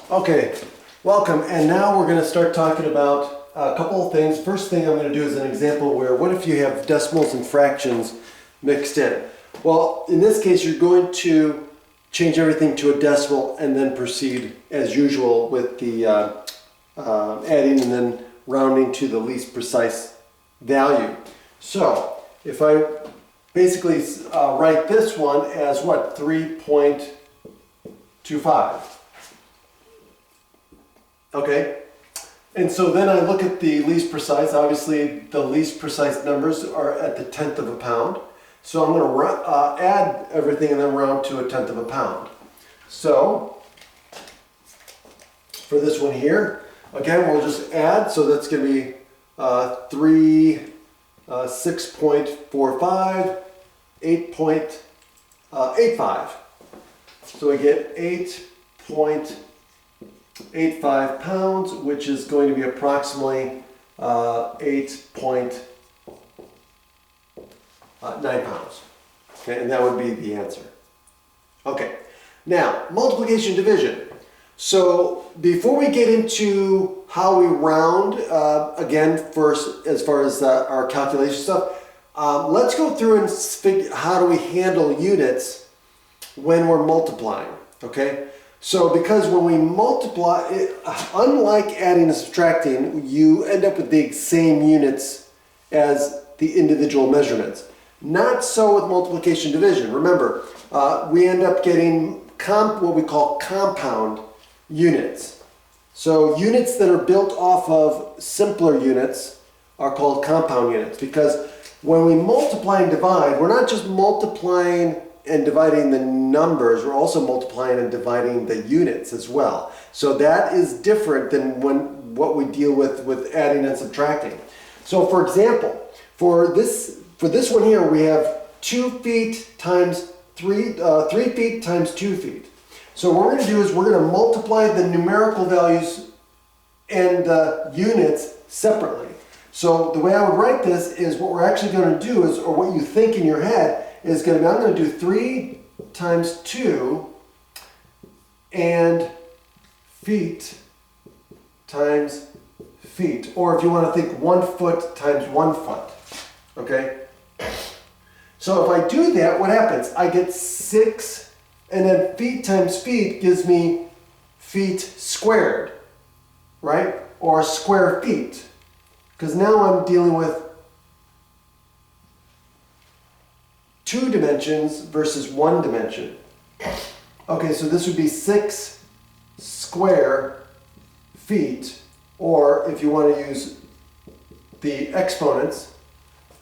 Okay, welcome. And now we're going to start talking about a couple of things. First thing I'm going to do is an example where what if you have decimals and fractions mixed in? Well, in this case, you're going to change everything to a decimal and then proceed as usual with the adding and then rounding to the least precise value. So if I basically write this one as what? 3.25. Okay, and so then I look at the least precise. Obviously, the least precise numbers are at the tenth of a pound. So I'm going to add everything and then round to a tenth of a pound. So for this one here, again, we'll just add. So that's going to be 6.45, 8.85. So we get 8.85 pounds, which is going to be approximately 8.9 pounds. Okay, and that would be the answer. Okay, now multiplication division. So before we get into how we round, again, first as far as our calculation stuff, let's go through and figure how do we handle units when we're multiplying. Okay. So because when we multiply, unlike adding and subtracting, you end up with the same units as the individual measurements. Not so with multiplication division. Remember, we end up getting what we call compound units. So units that are built off of simpler units are called compound units, because when we multiply and divide, we're not just multiplying and dividing the numbers, we're also multiplying and dividing the units as well. So that is different than what we deal with adding and subtracting. So for example, for this one here, we have 2 feet times 3 feet times 2 feet. So what we're going to do is we're going to multiply the numerical values and the units separately. So the way I would write this is what we're actually going to do is, or what you think in your head, is going to be, I'm going to do 3 times 2 and feet times feet. Or if you want to think 1 foot times 1 foot. Okay? So if I do that, what happens? I get 6, and then feet times feet gives me feet squared, right? Or square feet. Because now I'm dealing with 2 dimensions versus 1 dimension. Okay, so this would be 6 square feet, or if you want to use the exponents,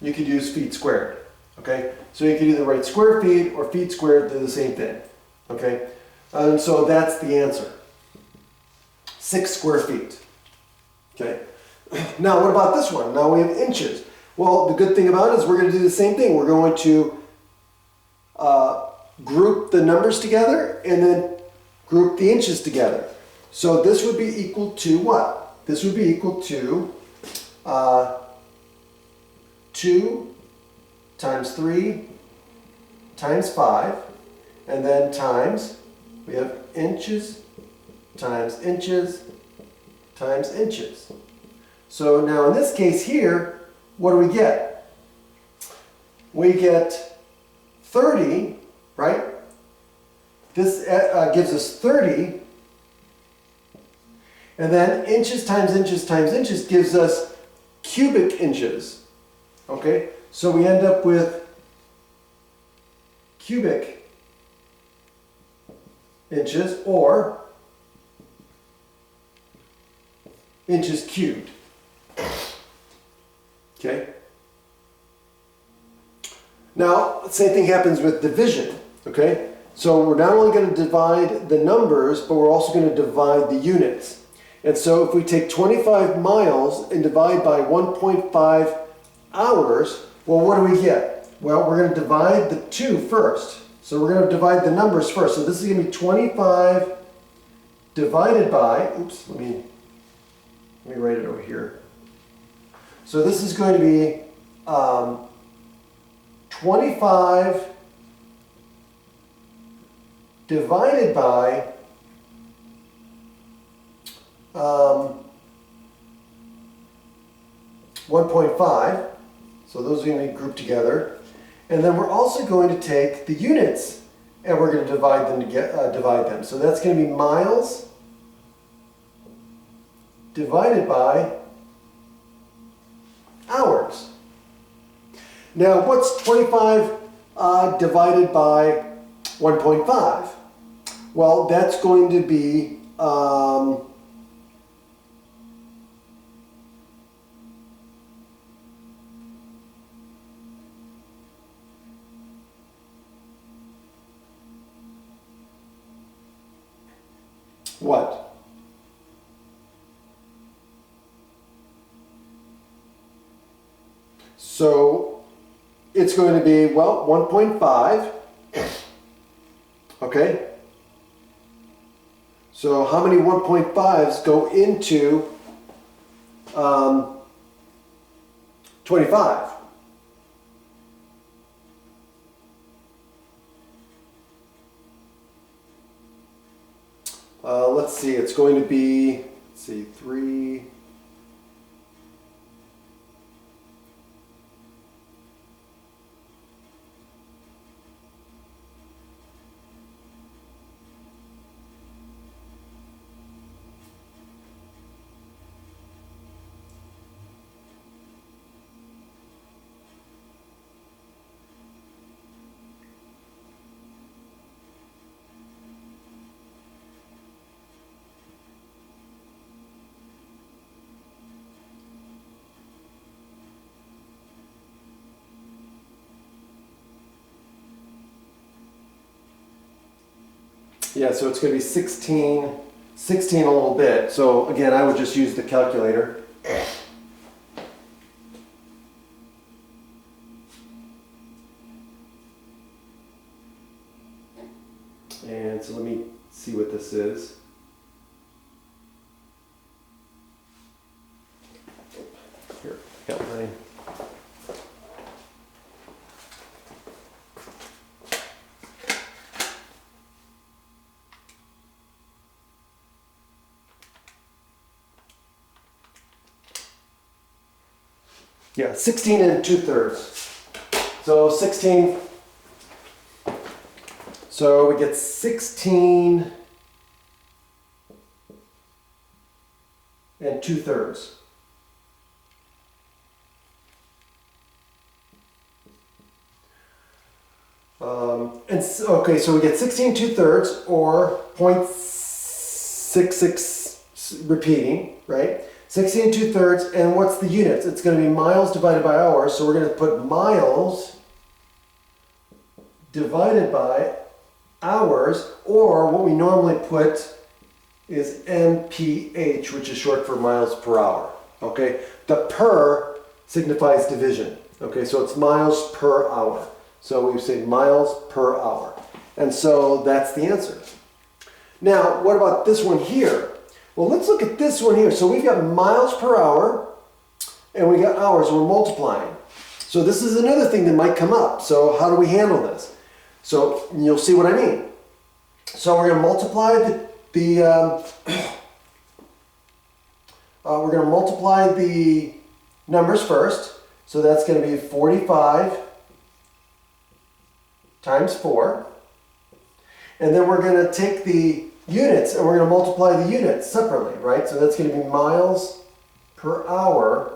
you could use feet squared. Okay, so you could either write square feet or feet squared, they're the same thing. Okay, and so that's the answer. 6 square feet. Okay, now what about this one? Now we have inches. Well, the good thing about it is we're going to do the same thing. We're going to group the numbers together and then group the inches together. So this would be equal to what? This would be equal to 2 times 3 times 5, and then times, we have inches times inches times inches. So now in this case here, what do we get? We get 30, right? This gives us 30. And then inches times inches times inches gives us cubic inches. Okay? So we end up with cubic inches, or inches cubed. Okay? Now, same thing happens with division, okay? So we're not only going to divide the numbers, but we're also going to divide the units. And so if we take 25 miles and divide by 1.5 hours, well, what do we get? Well, we're going to divide the 2 first. So we're going to divide the numbers first. So this is going to be 25 divided by, oops, let me write it over here. So this is going to be 25 divided by 1.5. So those are going to be grouped together. And then we're also going to take the units and we're going to divide them. Divide them. So that's going to be miles divided by hours. Now, what's 25 divided by 1.5? Well, that's going to be what? So it's going to be, well, 1.5. Okay. So how many 1.5s go into 25? Let's see, it's going to be, let's see, 3. Yeah, so it's going to be 16 a little bit. So again, I would just use the calculator. And so let me see what this is. Here, I got mine. Yeah, 16 2/3. So 16. So we get 16 2/3. Okay, so we get 16 2/3 or 0.66 repeating, right? 16 2/3, and what's the units? It's going to be miles divided by hours, so we're going to put miles divided by hours, or what we normally put is MPH, which is short for miles per hour, okay? The per signifies division, okay? So it's miles per hour. So we say miles per hour. And so that's the answer. Now, what about this one here? Well, let's look at this one here. So we've got miles per hour and we got hours. We're multiplying. So this is another thing that might come up. So how do we handle this? So you'll see what I mean. So we're going to multiply we're going to multiply the numbers first. So that's going to be 45 times 4. And then we're going to take the units and we're going to multiply the units separately, right? So that's going to be miles per hour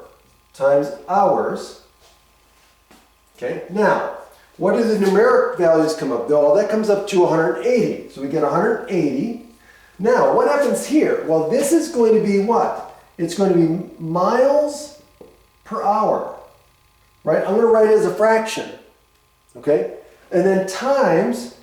times hours. Okay, now, what do the numeric values come up? Well, that comes up to 180. So we get 180. Now, what happens here? Well, this is going to be what? It's going to be miles per hour, right? I'm going to write it as a fraction, okay? And then times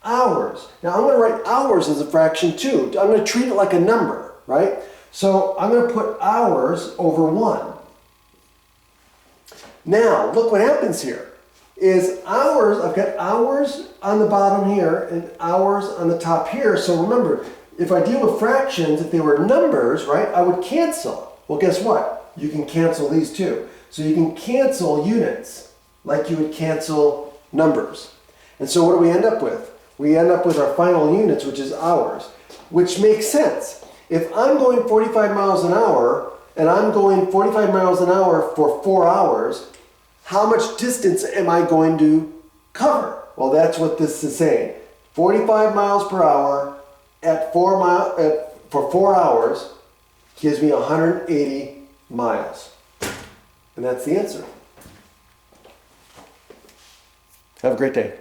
hours. Now, I'm going to write hours as a fraction too. I'm going to treat it like a number, right? So I'm going to put hours over 1. Now, look what happens here. Is hours, I've got hours on the bottom here and hours on the top here. So remember, if I deal with fractions, if they were numbers, right, I would cancel. Well, guess what? You can cancel these too. So you can cancel units like you would cancel numbers. And so what do we end up with? We end up with our final units, which is hours, which makes sense. if I'm going 45 miles an hour and I'm going 45 miles an hour for 4 hours, how much distance am I going to cover? Well, that's what this is saying. 45 miles per hour for 4 hours gives me 180 miles. And that's the answer. Have a great day.